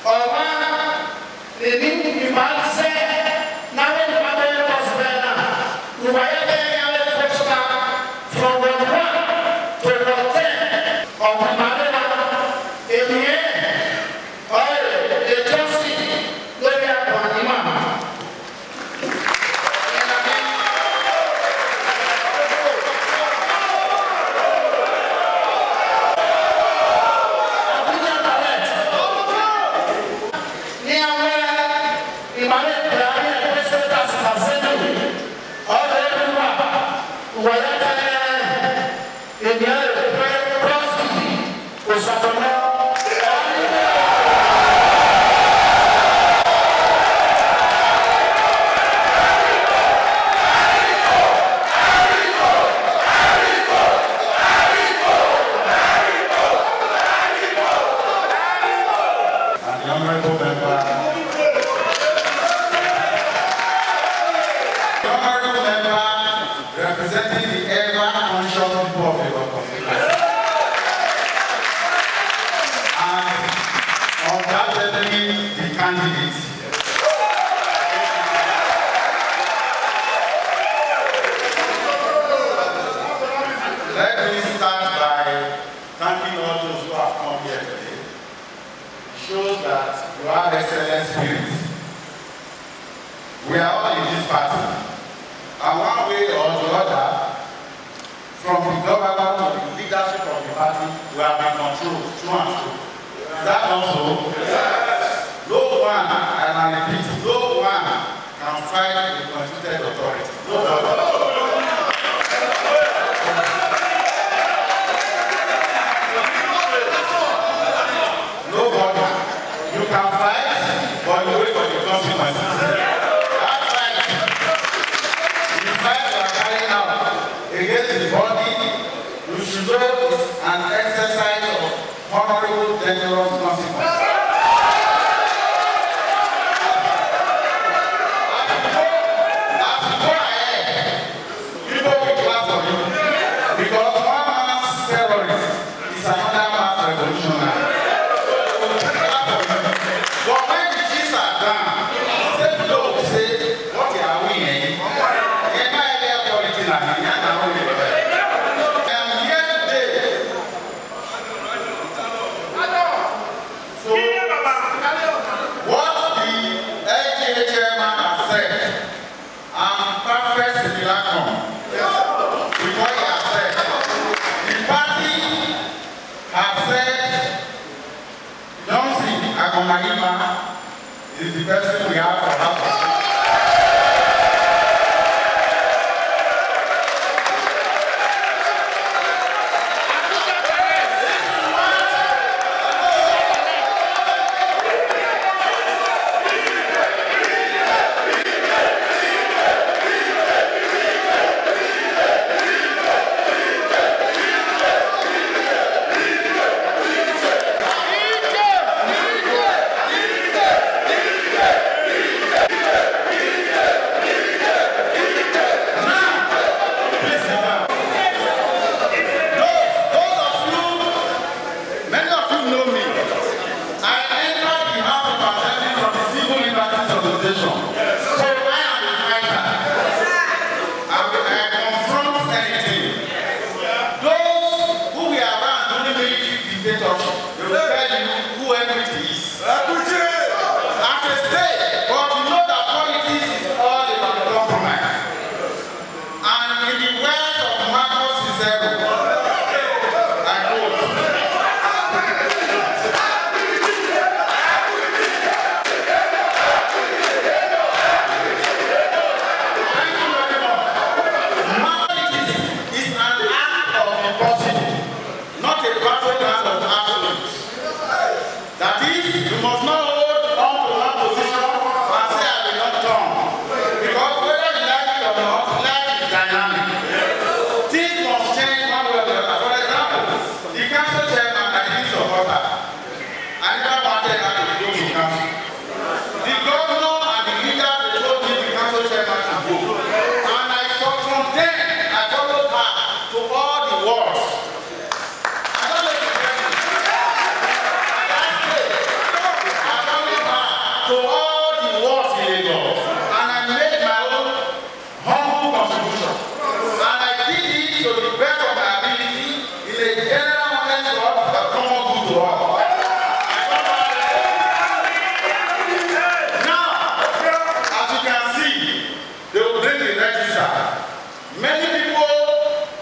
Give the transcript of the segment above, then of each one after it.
I to all the wards in Lagos, and I made my own humble contribution. And I did it to the best of my ability in a general honest work that common good to all. Now, as you can see, they will bring the register. Many people,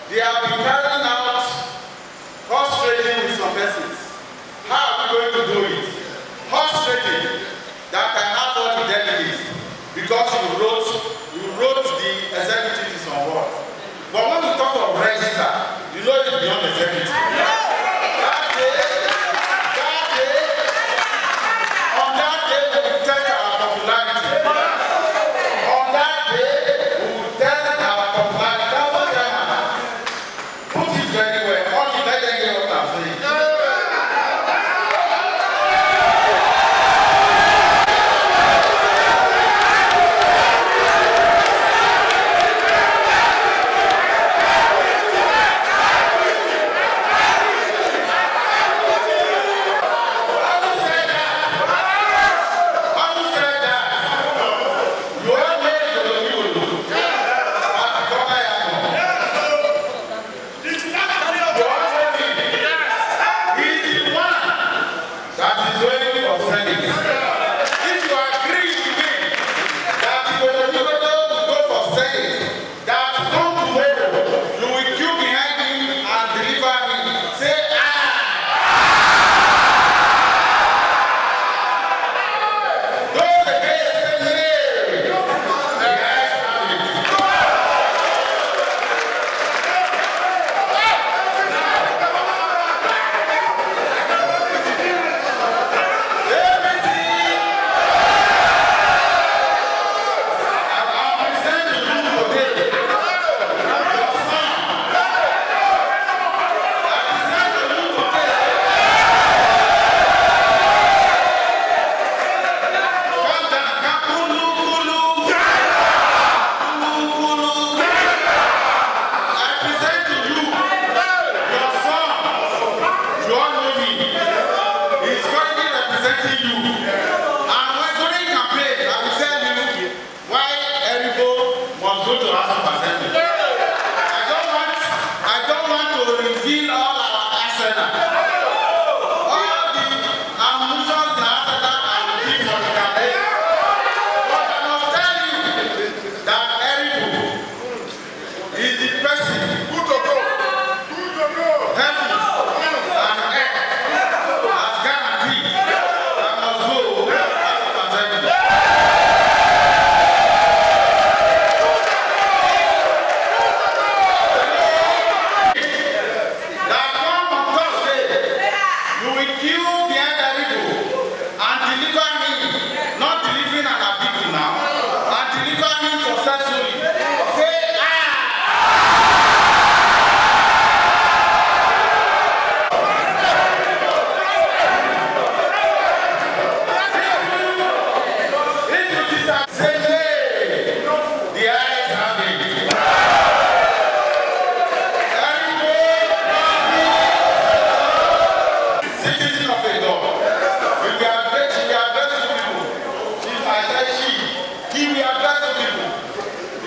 they have been carrying out horse trading with some persons. How are we going to do it? Horse trading, that I have all the delegates, because you wrote the executives on what. But when we talk of register, you know it's beyond executive. On that day, we will test our popularity. On that day, we will test our popularity. That's what I have. Put it very well. All the legends hear what I'm saying.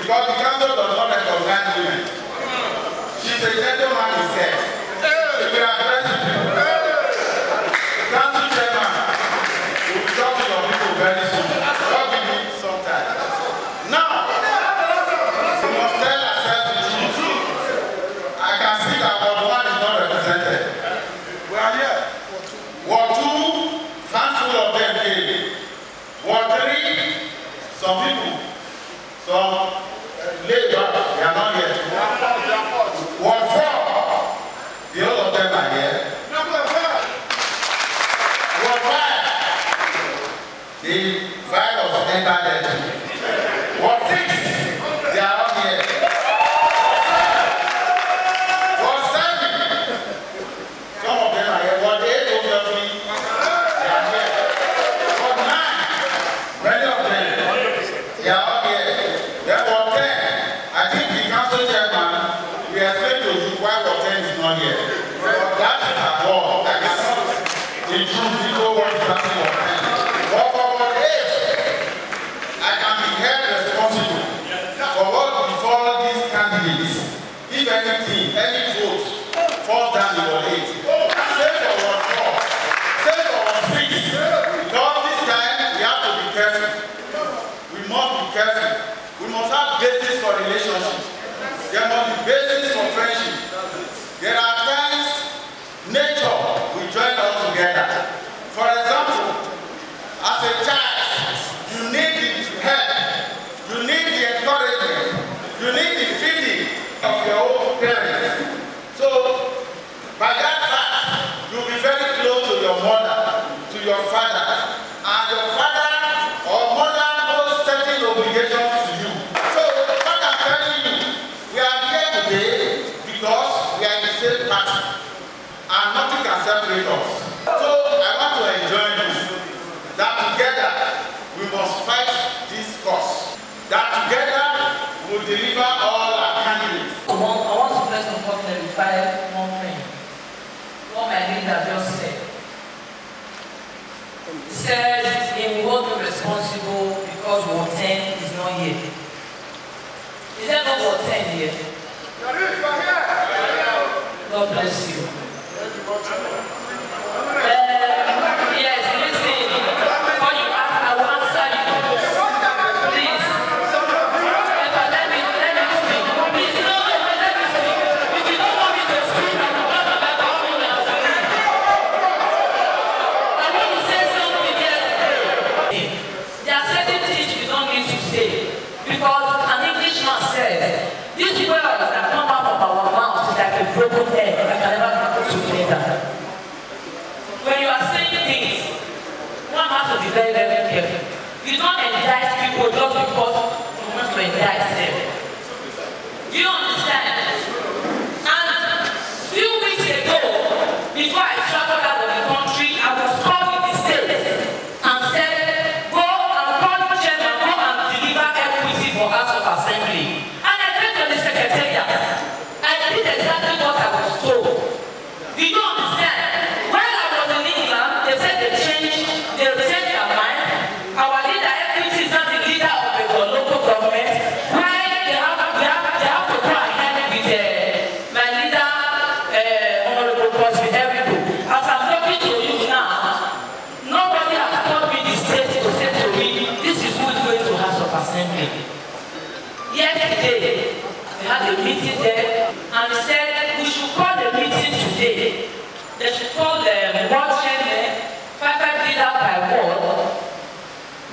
Because the council does not recognize women. She's a gentleman instead. So we are addressing people. The council chairman will talk to your people very soon. God will need some time. Now, we must tell ourselves the truth. I can see that Ward 1 is not represented. We are here. Ward 2, handful of them came. Ward 3, some people. Some laid back, they are not here. Ward 4, the whole of them are here. Ward 5, the virus entered there. Ward 6, they are not here. Ward 7, some of them are here. Ward 8, obviously, they are here. Ward 9, many of them, they are not here. Ward 10, I think the council chairman, we explained to you why Ward 10 is not here. But that is a war. That is the truth. People want to see Ward 10. But for Ward 8, for relationship. There must be basis for friendship. There are times nature will join us together. For example, as a child, you need the help, you need the encouragement, you need the feeding of your own parents. So, by that fact, you'll be very close to your mother, to your father, and your father or mother owes certain obligations to you. So, what I'm telling you, we are here today because we are in the same party, and nothing can separate us. So, I want to enjoin you that together we must fight this cause. That together we will deliver all our candidates. I want to first of all clarify one thing. What my leader just said. He said he will be responsible because Ward 10 is not here. Is there no Ward 10 here? God bless you. Yes, listen. Before you ask, I will answer you. Please. Let me speak. Please, no, let me speak. If you don't want me to speak, I will not about the phone now. I want to say something yesterday. There are certain things you don't need to say. Because an Englishman said, these words that come out of our mouth is like a broken egg that can never come together. When you are saying things, one has to be very, very careful. You don't indict people just because you want to indict them. Do you understand? And a few weeks ago, before I traveled out of the country, I was called in the States and said, go and call the chairman, go and deliver equity for House of Assembly. And I went to the secretariat. I did exactly what I was told. Do you understand? They said they'll change their mind. Our leader equity is not the leader of the local government. Why they have to go ahead with my leader, Honorable Cosby Erico. As I'm talking to you now, nobody has told me the state to say to me, this is who is going to House of Assembly. Yesterday, we had a meeting there, and we said we should call the meeting today. They should call the board chairman, 5 leader by ward.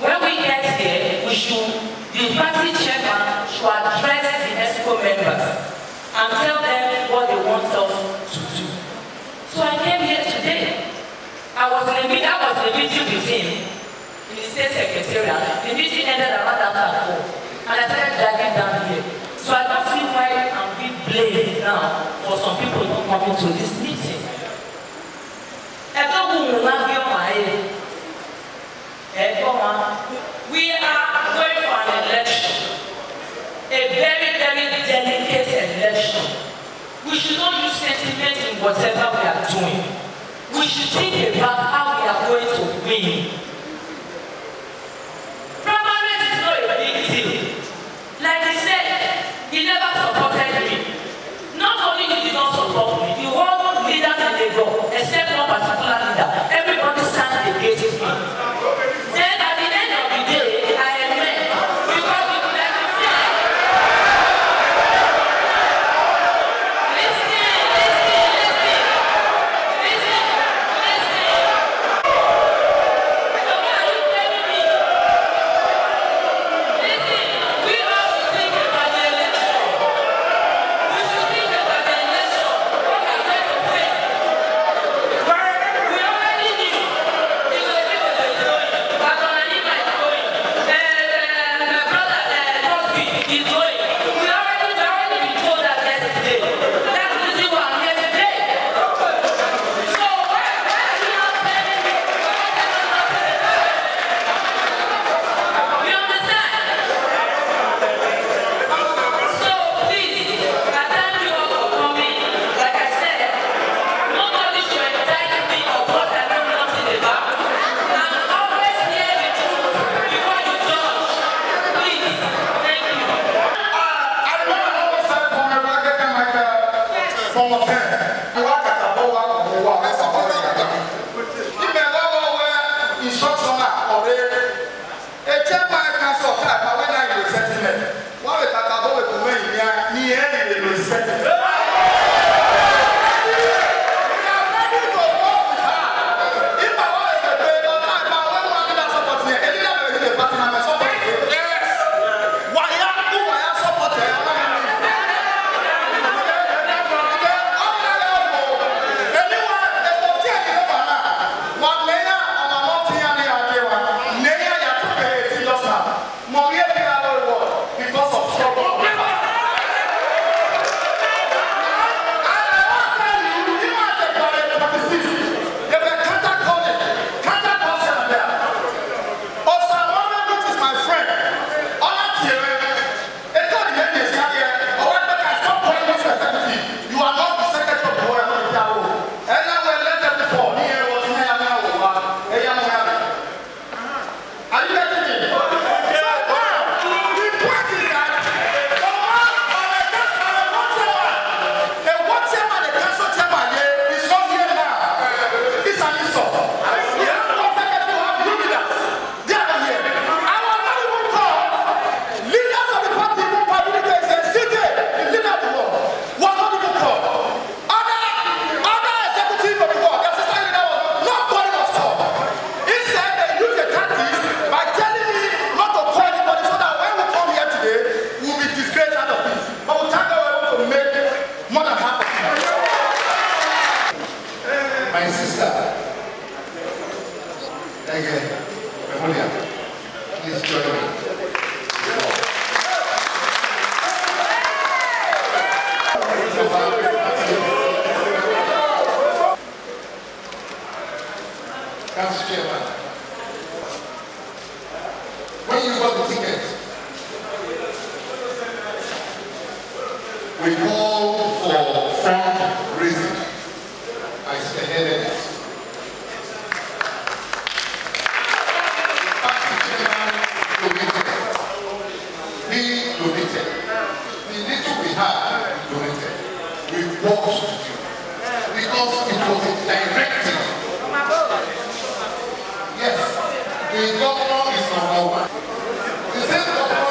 When we get there, the party chairman should address the ESCO members and tell them what they want us to do. So I came here today. I was in the meeting with him in the state secretariat. The meeting ended around after 4, and I started driving down here. So I don't see why I'm being blamed now for some people not coming to this meeting. We are going for an election, a very, very delicate election. We should not use sentiment in whatever we are doing. We should think about how we are going to win. Primaries is not a big deal. Like he said, he never supported me. Not only did he not support me, the whole leaders in the room, except one particular leader, everybody stand against me. Then at the end of the day, I am met because we could have said, listen. So what are you telling me? Listen, we all should think about the election. We should think about the election. What we are going to face. We already knew. A chairman council of time, but when I was settlement, one with The governor is number one. The same governor